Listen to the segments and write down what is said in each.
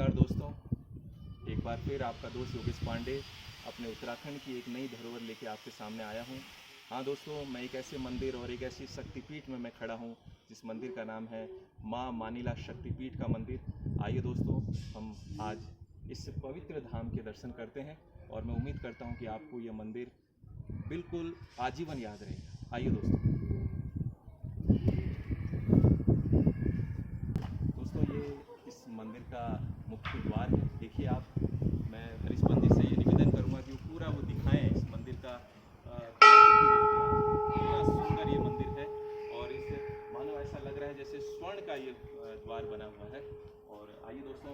नमस्कार दोस्तों, एक बार फिर आपका दोस्त योगेश पांडे अपने उत्तराखंड की एक नई धरोहर लेके आपके सामने आया हूँ। हाँ दोस्तों, मैं एक ऐसे मंदिर और एक ऐसी शक्तिपीठ में मैं खड़ा हूँ जिस मंदिर का नाम है माँ मानिला शक्तिपीठ का मंदिर। आइए दोस्तों, हम आज इस पवित्र धाम के दर्शन करते हैं और मैं उम्मीद करता हूँ कि आपको ये मंदिर बिल्कुल आजीवन याद रहेगा। आइए दोस्तों। दोस्तों, ये इस मंदिर का मुख्य द्वार है। देखिए आप, मैं हरीश जी से ये निवेदन करूंगा कि वो पूरा वो दिखाएं इस मंदिर का कलाकृति। देखिए आप, कितना सुंदर ये मंदिर है और इस मानो ऐसा लग रहा है जैसे स्वर्ण का ये द्वार बना हुआ है। और आइए दोस्तों,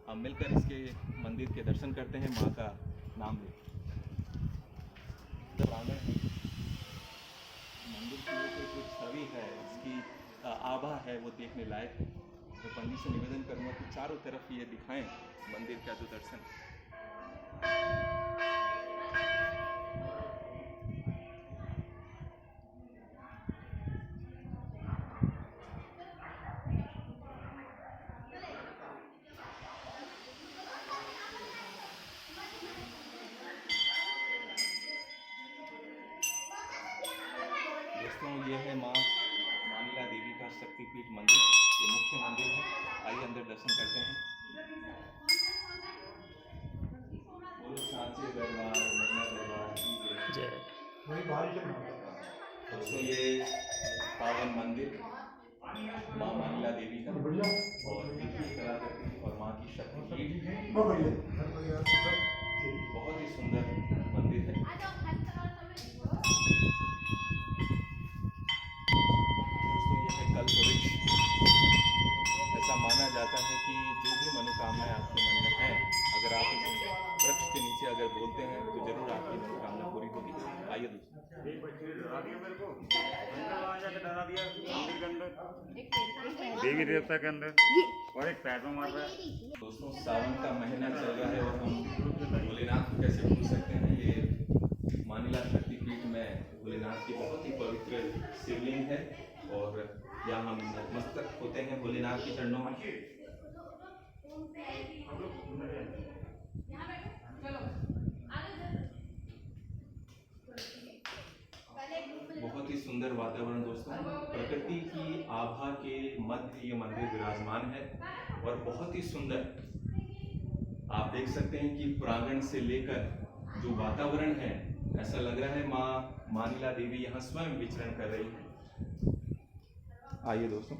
हम मिलकर इसके मंदिर के दर्शन करते हैं, माँ का नाम लेते हैं। प्रांगण है मंदिर की, ये जो छवि है इसकी आभा है वो देखने लायक है। तो पंडित से निवेदन करूंगा कि चारों तरफ ये दिखाएं मंदिर का जो दर्शन। दोस्तों, ये है माँ मानिला देवी का शक्तिपीठ मंदिर, ये मुख्य मंदिर है। आइए अंदर दर्शन करते हैं। बोलो सांचे दरबार मन्ना दरबार की जय। दोस्तों, ये पावन मंदिर माँ मानिला देवी का, और देखिए कलाकृति और माँ की शक्तिपीठ, बहुत ही सुंदर मंदिर है। दोस्तों, ये है कल्प वृक्ष। ऐसा माना जाता है कि जो भी मनोकामनाएं आपके मन में हैं, अगर आप इस वृक्ष के नीचे अगर बोलते हैं तो जरूर आपकी मनोकामना पूरी होगी। आइए दोस्तों। एक बच्चे ने डरा दिया मेरे को, अंदर वहाँ जाके डरा दिया मंदिर के अंदर, देवी देवता के अंदर, और एक पैर में मार रहा है। दोस्तों, सावन का महीना चल रहा है और हम भोलेनाथ को कैसे भूल सकते हैं। ये मानिला शक्तिपीठ में भोलेनाथ की बहुत ही पवित्र शिवलिंग है और यहाँ हम नतमस्तक होते हैं भोलेनाथ के चरणों में। बहुत ही सुंदर वातावरण दोस्तों, प्रकृति की आभा के मध्य ये मंदिर विराजमान है और बहुत ही सुंदर। आप देख सकते हैं कि प्रांगण से लेकर जो वातावरण है, ऐसा लग रहा है माँ मानिला देवी यहाँ स्वयं विचरण कर रही है। आइए दोस्तों।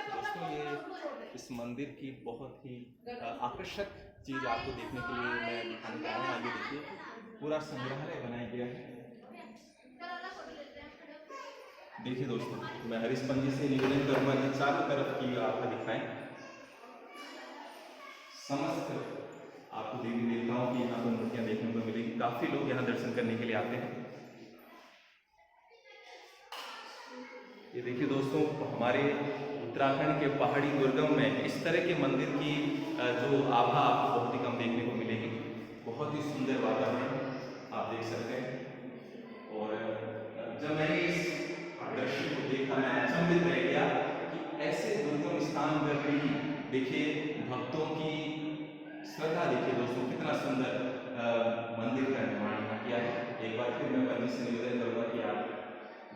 दोस्तों, ये इस मंदिर की बहुत ही आकर्षक चीज आपको देखने के लिए मैं दिखाने जा रहा हूँ। आगे देखिए, पूरा संग्रहालय बनाया गया है। देखिए दोस्तों, मैं हरीश जी से निवेदन करूंगा कि चारों तरफ की आप दिखाएं। समस्त आपको देवी देवताओं की यहाँ पर मूर्तियां देखने को मिलेगी। काफी लोग यहाँ दर्शन करने के लिए आते हैं। ये देखिए दोस्तों, हमारे उत्तराखंड के पहाड़ी दुर्गम में इस तरह के मंदिर की जो आभा आपको बहुत ही कम देखने को मिलेगी। बहुत ही सुंदर वातावरण आप देख सकते हैं। और जब मैंने इस दृश्य को देखा, मैं अचंभित रह गया कि ऐसे दुर्गम स्थान पर भी देखिए भक्तों की श्रद्धा। देखिए दोस्तों, कितना सुंदर मंदिर का निर्माण यहाँ किया है। एक बार फिर मैं पंडित से निवेदन करूंगा कि आप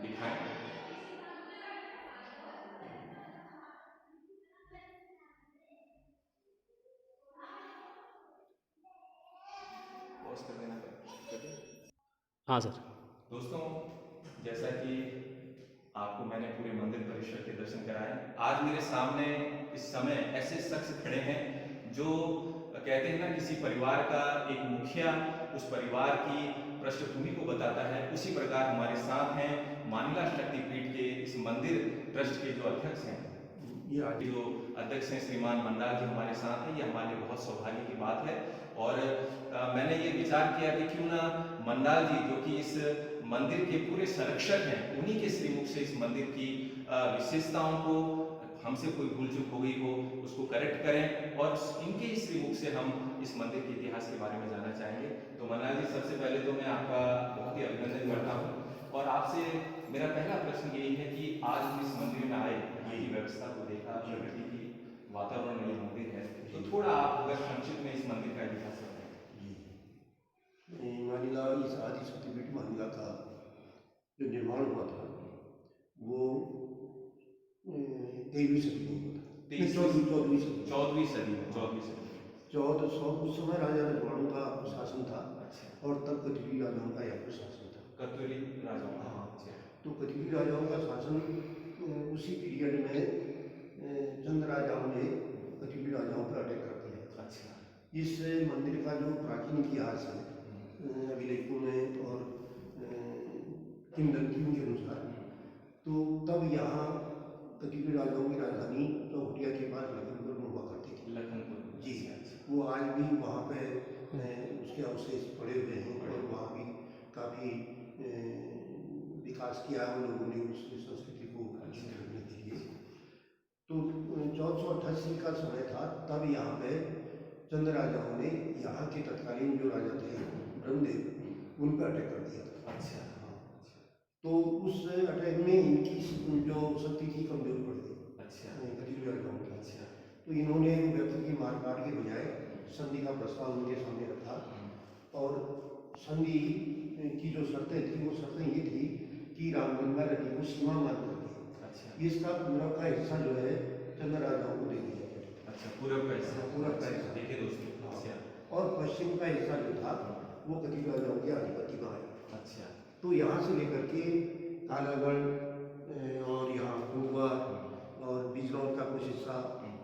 दिखाएं। पॉज कर देना हाँ सर। दोस्तों, जैसा कि आपको मैंने पूरे मंदिर परिसर के दर्शन कराए, आज मेरे सामने इस समय ऐसे शख्स खड़े हैं जो कहते हैं ना, किसी परिवार का एक मुखिया उस परिवार की पृष्ठभूमि को बताता है, उसी प्रकार हमारे साथ हैं मानिला शक्तिपीठ के इस मंदिर ट्रस्ट के जो अध्यक्ष हैं। ये आज जो अध्यक्ष हैं श्रीमान मंडाल जी हमारे साथ हैं। ये हमारे लिए बहुत सौभाग्य की बात है और मैंने ये विचार किया कि क्यों ना मंडाल जी, जो कि इस मंदिर के पूरे संरक्षक हैं, उन्हीं के श्रीमुख से इस मंदिर की विशेषताओं को हमसे कोई भूल चूक हो गई हो उसको करेक्ट करें और इनके श्रीमुख से हम इस मंदिर के इतिहास के बारे में जानना चाहेंगे। तो मन्नाल जी, सबसे पहले तो मैं आपका बहुत ही अभिनंदन करता हूँ और आपसे मेरा पहला प्रश्न यही है कि आज हम इस मंदिर में आए, यही व्यवस्था को देखा, प्रकृति की वातावरण में ये मंदिर है, तो थोड़ा आप अगर संक्षिप्त में इस मंदिर का इतिहास बताएं। मानिला इस आदि शक्तिपीठ मानिला का जो निर्माण हुआ था वो 13वीं सदी में हुआ था, 14वीं सदी में। 1400 उस समय राजा रजवाड़ों का शासन था और तब कथुरी राजाओं का यहाँ पर शासन था। कथुरी राजाओं का, हाँ, तो कथुरी राजाओं का शासन उसी पीरियड में चंद राजाओं ने कथुरी राजाओं पर अटैक कर दिया। अच्छा, इस मंदिर का जो प्राचीन इतिहास है अभिलेखों में और किंवदंतियों के अनुसार, तो तब यहाँ कथुरी राजाओं की राजधानी चौखटिया के पास लखनपुर में हुआ करती थी। लखनपुर जी, वो आज भी वहाँ पे उसके अवशेष पड़े हुए हैं और वहाँ भी काफ़ी विकास किया है उन लोगों ने उस संस्कृति को जीवित रखने के लिए। तो 1488 का समय था, तब यहाँ पे चंद राजाओं ने यहाँ के तत्कालीन जो राजा थे ब्रह्मदेव, उन पर अटैक कर दिया था। अच्छा, तो उस अटैक में इनकी जो शक्ति थी कमजोर पड़ गई। अच्छा, कथुरी राजाओं की। अच्छा, तो इन्होंने व्यक्ति की मार काट के बजाय संधि का प्रस्ताव उनके सामने रखा और संधि की जो शर्तें थी वो शर्तें ये थी कि रामगंगा नदी को सीमा मान कर दी। अच्छा, इसका पूरब का हिस्सा जो है चंद राजाओं को दे दिया गया। अच्छा, पूरब का हिस्सा, पूरब का हिस्सा। देखिए दोस्तों। अच्छा, और पश्चिम का हिस्सा जो था वो कथुरी राजाओं के आधिपत्य में आया। अच्छा, तो यहाँ से लेकर के कालागढ़ और यहाँ कुंवर और बिजनौर का कुछ हिस्सा,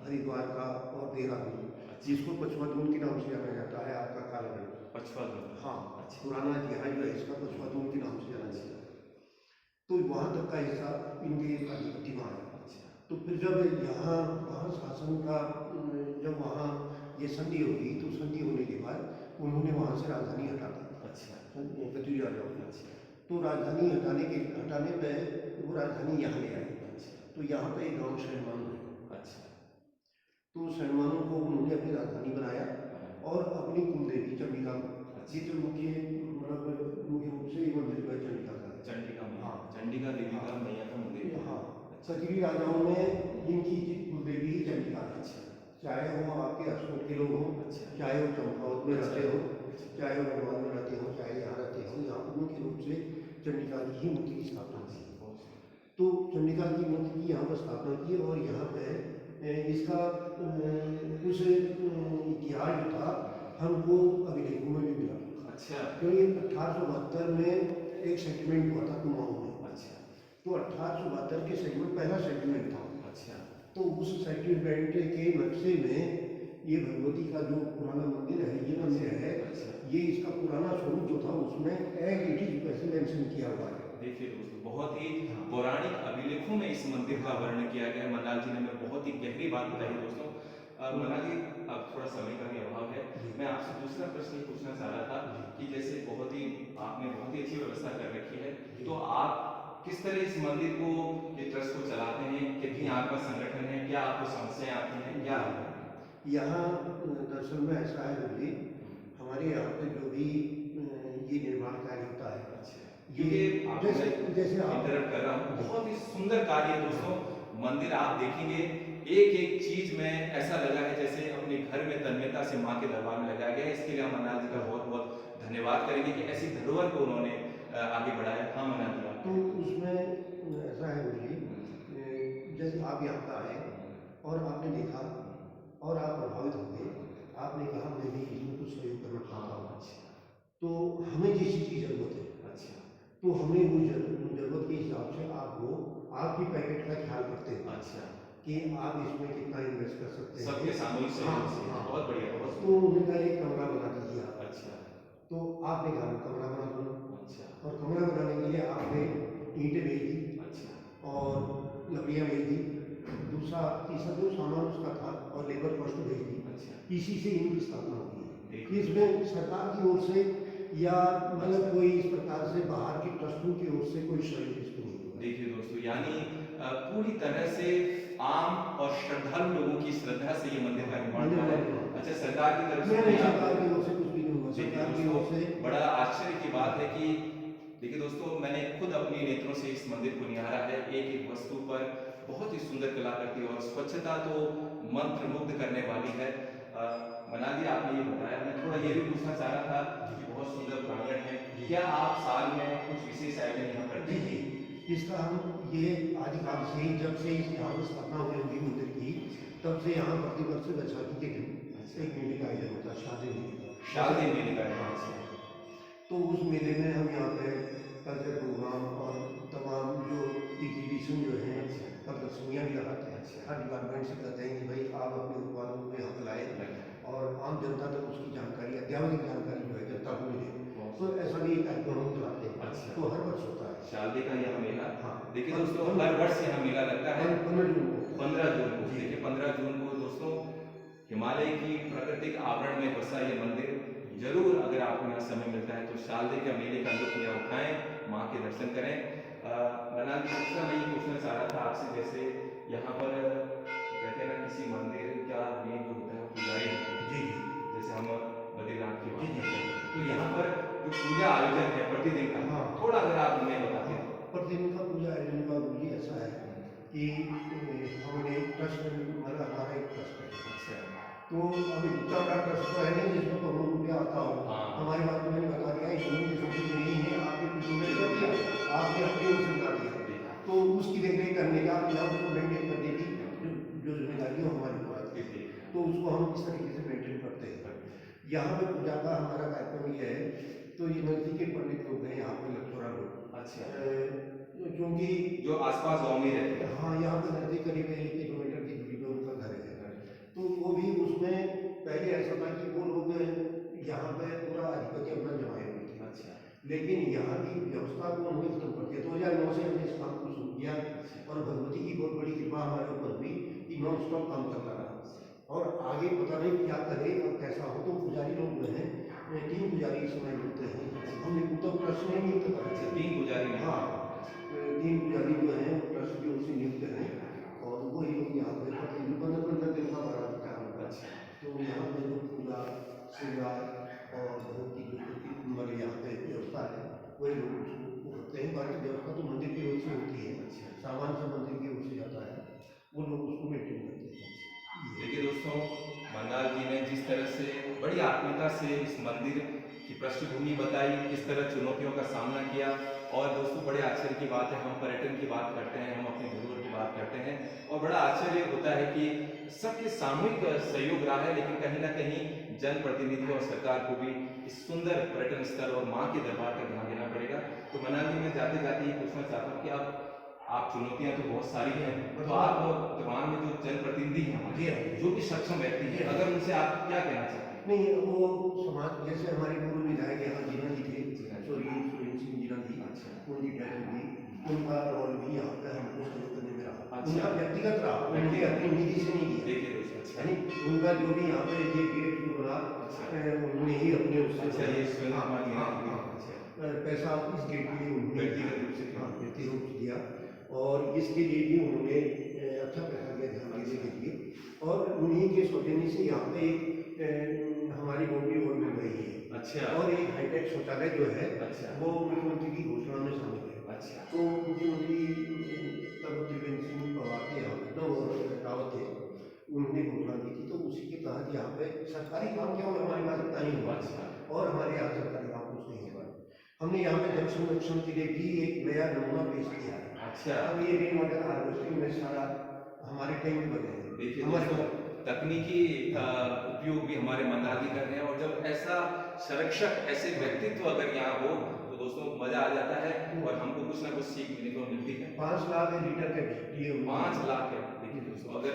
हरिद्वार का और देहरादून, जिसको पचमढ़ के नाम से जाना जाता है, आपका कालागढ़। पचमढ़, हाँ, अच्छा, पुराना यहाँ जो है इसका पचमढ़ के नाम से जाना जाता है। तो वहाँ तक का हिस्सा इनके आधिपत्य में आया। अच्छा, तो फिर जब यहाँ वहाँ शासन का जब वहाँ ये संधि होगी, तो संधि होने के बाद उन्होंने वहाँ से राजधानी हटा दी। अच्छा, कथुरी राजाओं ने। अच्छा, तो राजधानी हटाने पर वो राजधानी यहाँ ले आई। तो यहाँ पे एक गाँव शैलमान है। अच्छा, तो शैलमानों को उन्होंने अपनी राजधानी बनाया और अपनी कुलदेवी चंडिका चित्र मुख्य रूप से मंदिर का चंडिका का है। चंडिका मैया, हाँ, चंडिका देवी का मैया का मंदिर है। हाँ, कथुरी राजाओं में इनकी कुलदेवी ही चंडिका है। अच्छा, चाहे वो आपके अशोक के लोग हों, अच्छा, चाहे वो चंपावत में रहते हो, चाहे वो भगवान में रहते हो, चाहे यहाँ रहते हो, यहाँ मुख्य रूप से चंडिका की ही मूर्ति की स्थापना की। तो चंडिका की मूर्ति की यहाँ पर स्थापना की और यहाँ पे इसका कुछ इतिहास जो था हमको अभिलेखों में भी मिला। अच्छा, क्योंकि 1872 में एक सेटलमेंट हुआ था कुमाऊं में। अच्छा, तो 1872 के सेटलमेंट पहला सेटलमेंट था। अच्छा, तो उस सेटलमेंट के नक्शे में ये भगवती का जो पुराना मंदिर है, ये मंदिर है, ये इसका पुराना स्वरूप जो था उसमें इट इज वैसे मेंशन किया हुआ है। देखिए दोस्तों, बहुत ही पौराणिक अभिलेखों में इस मंदिर का वर्णन किया गया है। मन्नाल जी ने हमें बहुत ही गहरी बात बताई दोस्तों। मन्नाल जी, अब थोड़ा समय का भी अभाव है, मैं आपसे दूसरा प्रश्न पूछना चाह रहा था कि जैसे आपने बहुत ही अच्छी व्यवस्था कर रखी है, तो आप किस तरह इस मंदिर को, ये ट्रस्ट को चलाते हैं? कितनी आपका संगठन है? क्या आपको समस्याएं आती हैं? क्या यहाँ दरअसल में ऐसा है जी, हमारे यहाँ पे जो भी ये निर्माण कार्य होता है, क्योंकि जैसे आप इंटरप्ट कर रहा हूँ, बहुत ही सुंदर कार्य है दोस्तों। मंदिर आप देखेंगे, एक एक चीज में ऐसा लगा है जैसे अपने घर में तन्मयता से माँ के दरबार में लगाया गया है। इसके लिए हम मन्नाल जी का बहुत बहुत धन्यवाद करेंगे कि ऐसी धरोहर को उन्होंने आगे बढ़ाया। हाँ मन्नाल जी, तो उसमें ऐसा है जी, जैसे आप यहाँ पर आए और आपने देखा और आप प्रभावित हो गए, आपने कहा मैं भी इसमें कुछ सहयोग करना चाहता हूँ। तो हमें जिस चीज़ की जरूरत है, तो हमें वो जरूरत के हिसाब से आपकी पैकेट का ख्याल करते हैं। अच्छा, कि आप इसमें कितना इन्वेस्ट कर सकते हैं। सबके सामूहिक सहयोग से। हाँ, बहुत बढ़िया, बहुत तो उन्होंने एक कमरा बना दीजिए आप। अच्छा, तो आपने कहा कमरा बना दो, अच्छा, और कमरा बनाने के लिए आपने ईंटें भेज दी अच्छा, और लकड़ियाँ भेज दी, तीसरा जो सामान उसका था और लेबर कॉस्ट भेज दी। अच्छा, इसी से इनकी स्थापना होती है। देखिए। इसमें सरकार की ओर से या मतलब कोई इस प्रकार से बाहर की ट्रस्टों की ओर से कोई सहयोग इसमें नहीं होगा। देखिए दोस्तों, यानी पूरी तरह से आम और श्रद्धालु लोगों की श्रद्धा से ये मंदिर का निर्माण हुआ है। अच्छा, सरकार की तरफ से नहीं, सरकार की ओर से कुछ भी नहीं हुआ। सरकार की ओर से बड़ा आश्चर्य की बात है कि देखिए दोस्तों, मैंने खुद अपनी नेत्रों से इस मंदिर को निहारा है। एक एक वस्तु पर बहुत ही सुंदर कलाकृति और स्वच्छता तो मंत्र मुग्ध करने वाली है। मनाली, आपने ये बताया, मैं थोड़ा ये भी पूछना चाह रहा था कि बहुत सुंदर प्रांगण है, क्या आप साल में कुछ विशेष आयोजन यहाँ करते जी हैं? जी, इसका हम ये आदिकाल से ही, जब से इस यहाँ पर स्थापना हुई होगी मंदिर की, तब से यहाँ प्रतिवर्ष बैसाखी के दिन एक मेले का आयोजन होता है, शादी मेले का। शादी मेले का आयोजन। तो उस मेले में हम यहाँ पे कल्चर प्रोग्राम और तमाम जो एग्जीबिशन जो है, प्रदर्शनियाँ भी लगाते हैं। हर डिपार्टमेंट से कहते हैं कि भाई आप अपने उत्पादों को यहाँ पर लाएँ और आम जनता तक उसकी जानकारी, अत्यावश्यक जानकारी जो है जनता को मिले। तो ऐसा भी एक कार्यक्रम हम चलाते हैं। अच्छा। तो हर वर्ष होता है शादी का यह मेला। हाँ। देखिए दोस्तों, हर वर्ष यहाँ मेला लगता है 15 जून को। 15 जून को। देखिए 15 जून को दोस्तों, हिमालय की प्राकृतिक आवरण में बसा ये मंदिर, जरूर अगर आपको यहाँ समय मिलता है तो शारदे का मेले का लुत्फ यहाँ उठाएं, माँ के दर्शन करें। मनाल जी, दूसरा मैं ये पूछना चाह रहा था आपसे, जैसे यहाँ पर कहते हैं ना, किसी मंदिर का मेन जो होता है वो पुजारी होते हैं। जी जैसे हम बद्रीनाथ की बात जी, जी। करते हैं, तो यहाँ पर जो पूजा आयोजन है प्रतिदिन का, हाँ। थोड़ा अगर आप हमें बताते हैं। प्रतिदिन का पूजा आयोजन का रूल ऐसा है कि हमने ट्रस्ट, हमारा एक ट्रस्ट है। अच्छा। तो अभी इतना बड़ा ट्रस्ट तो है नहीं जिसमें तो हम रुपया आता हो। हाँ। हमारे बात में मैंने बता दिया, इतनी की समझ नहीं है, आपके पेमेंट कर दिया, आपने अपनी ओर से बता दिया, तो उसकी देखरेख करने का या उसको मेंटेन करने की जो जिम्मेदारी है हमारी ऊपर आती है। तो उसको हम किस तरीके से मेंटेन करते हैं। यहाँ पे पूजा का हमारा कार्यक्रम ये है, तो ये नजदीक के पंडित लोग हैं यहाँ पे, लखोरा लोग। अच्छा। क्योंकि जो आसपास गाँव में रहते हैं। हाँ, यहाँ पे नजदीक करीब 1 किलोमीटर की दूरी पे उनका घर है। तो वो भी उसमें पहले ऐसा था कि वो लोग यहाँ पे पूरा अधिपति अपना जमाए हुए थे। अच्छा। लेकिन यहाँ की व्यवस्था को उन्होंने खत्म कर दिया। 2009 से हमने इस काम को शुरू किया और भगवती की बहुत बड़ी कृपा हमारे ऊपर हुई कि नॉन स्टॉप काम चलता रहा। और आगे पता नहीं क्या करे और कैसा हो। तो पुजारी लोग जो हैं, 3 पुजारी इस समय नियुक्त हैं। हमने तो ट्रस्ट में नियुक्त करा। अच्छा, 3 पुजारी में। हाँ, 3 पुजारी जो हैं वो ट्रस्ट की ओर से नियुक्त हैं और वही लोग यहाँ पे 15 दिन का बड़ा काम होगा। तो यहाँ पे जो पूजा श्रृंगार और भोग की जो हमारे यहाँ पे व्यवस्था है, वही लोग उसको करते हैं। बाकी व्यवस्था तो मंदिर की ओर से होती है, सामान से मंदिर की ओर से जाता है, वो लोग उसको मेंटेन करते हैं। देखिए दोस्तों, मंडाल जी ने जिस तरह से बड़ी आत्मीयता से इस मंदिर की पृष्ठभूमि बताई, किस तरह चुनौतियों का सामना किया। और दोस्तों, बड़े आश्चर्य की बात है, हम पर्यटन की बात करते हैं, हम अपनी धरोहर की बात करते हैं, और बड़ा आश्चर्य होता है कि सबके सामूहिक सहयोग रहा है। लेकिन कहीं ना कहीं जनप्रतिनिधि और सरकार को भी इस सुंदर पर्यटन स्थल और माँ के दरबार का ध्यान देना पड़ेगा। तो मंडाल जी, मैं जाते जाते ये पूछना चाहता हूँ कि आप चुनौतियां तो बहुत सारी हैं, तो आप दिमाग में जो जनप्रतिनिधि हैं हमारे, जो भी सक्षम व्यक्ति हैं, अगर उनसे आप क्या कहना चाहते हैं? नहीं, वो समाज, जैसे हमारे पूर्व विधायक यहाँ जीना जी थे, सुरेंद्र सिंह जीना जी, उनकी डेथ हुई, उनका रोल भी यहाँ पे हमको सहयोग करने में रहा। उनका व्यक्तिगत रहा, उन्होंने अपनी निधि से नहीं किया। देखिए दोस्तों, यानी उनका जो भी यहाँ पे ये गेट जो बना, उन्होंने ही अपने उससे पैसा इस गेट के लिए उन्होंने व्यक्तिगत रूप से व्यक्तिगत रूप से दिया और इसके लिए भी उन्होंने अच्छा पैसा दिया ध्यान देने के लिए। और उन्हीं के सौजन्य से यहाँ पे हमारी बाउंड्री वॉल बन रही है। अच्छा। और एक हाईटेक शौचालय जो है, अच्छा, वो मुख्यमंत्री की घोषणा में शामिल है। अच्छा। तो मुख्यमंत्री तब त्रिवेंद्र सिंह पवार थे, यहाँ पे रावत थे, उन्होंने घोषणा की थी। तो उसी के तहत यहाँ पे सरकारी काम क्या हुआ, हमारे पास इतना ही हुआ। और हमारे यहाँ सरकारी काम कुछ नहीं हुआ। हमने यहाँ पे जल संरक्षण के लिए भी एक नया नमूना पेश किया है। अच्छा। अब ये रेन वाटर हार्वेस्टिंग में सारा हमारे टैंक बने हैं। देखिए हमारे दोस्तों, तकनीकी उपयोग भी हमारे मंडाल जी कर रहे हैं, और जब ऐसा संरक्षक, ऐसे व्यक्तित्व अगर यहाँ हो तो दोस्तों मजा आ जाता है और हमको कुछ ना कुछ सीख मिलने को मिलती है। 5 लाख लीटर कैपेसिटी है। 5 लाख है। देखिए दोस्तों, अगर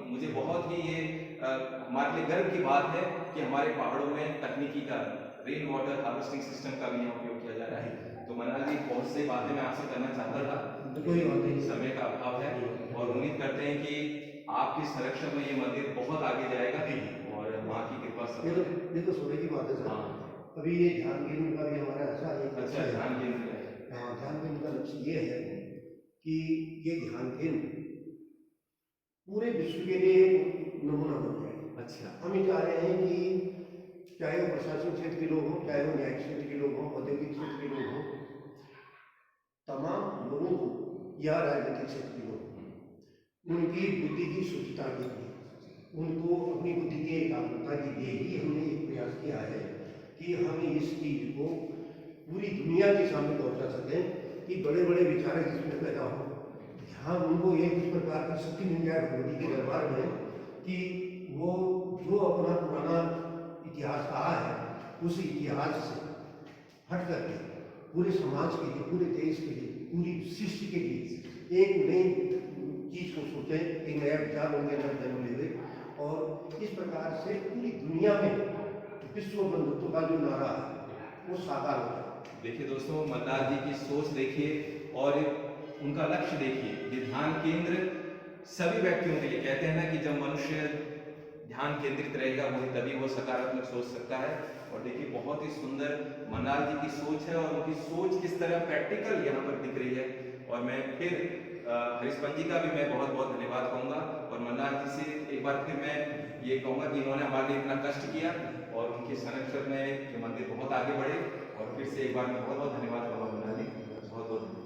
मुझे बहुत ही ये हमारे लिए गर्व की बात है कि हमारे पहाड़ों में तकनीकी का, रेन वाटर हार्वेस्टिंग सिस्टम का भी यहाँ उपयोग किया जा रहा है। तो मंडाल जी, बहुत सी बातें मैं आपसे करना चाहता था, कोई बात नहीं, समय का अभाव है, और उम्मीद करते हैं कि आपके संरक्षण में ये मंदिर बहुत आगे जाएगा और माँ की कृपा से। ये तो सोने की बात है सर। हाँ। अभी ये ध्यान केंद्र का भी हमारा ऐसा एक अच्छा, ध्यान केंद्र है। हाँ, ध्यान केंद्र का लक्ष्य ये है कि ये ध्यान केंद्र पूरे विश्व के लिए नमूना बन जाए। अच्छा। हम ये चाह रहे हैं कि चाहे वो प्रशासन क्षेत्र के लोग हों, चाहे वो न्यायिक क्षेत्र के लोग हों, औद्योगिक क्षेत्र के लोग हों, तमाम लोगों को या राजनीतिक क्षेत्र के लोग उनकी बुद्धि की शुद्धता के लिए, उनको अपनी बुद्धि की एकाग्रता के लिए ही हमने एक प्रयास किया है कि हम इस चीज को पूरी दुनिया के सामने पहुंचा सकें कि बड़े बड़े विचारक जिसमें पैदा हो, हाँ उनको एक इस प्रकार की शक्ति मिल जाए भगवती के दरबार में कि वो जो अपना पुराना इतिहास रहा है उस इतिहास से हट करके पूरे समाज के लिए, पूरे देश के लिए, पूरी सृष्टि के लिए एक नई चीज को सोचें, एक नया विचार उनके अंदर जन्म ले और इस प्रकार से पूरी दुनिया में विश्व बंधुत्व का जो नारा है वो साकार हो जाए। देखिए दोस्तों, मल्लार जी की सोच देखिए और उनका लक्ष्य देखिए। ये ध्यान केंद्र सभी व्यक्तियों के लिए, कहते हैं ना कि जब मनुष्य ध्यान केंद्रित रहेगा वही तभी वो सकारात्मक सोच सकता है। और देखिए बहुत ही सुंदर मल्लार जी की सोच है और उनकी सोच किस तरह प्रैक्टिकल यहाँ पर दिख रही है। और मैं फिर हरीशपंत जी का भी मैं बहुत बहुत धन्यवाद कहूँगा और मल्लार जी से एक बार फिर मैं ये कहूँगा कि इन्होंने हमारे लिए इतना कष्ट किया और उनके संरक्षण में ये मंदिर बहुत आगे बढ़े। और फिर से एक बार मैं बहुत बहुत धन्यवाद कहूँगा मल्लार जी, बहुत बहुत धन्यवाद।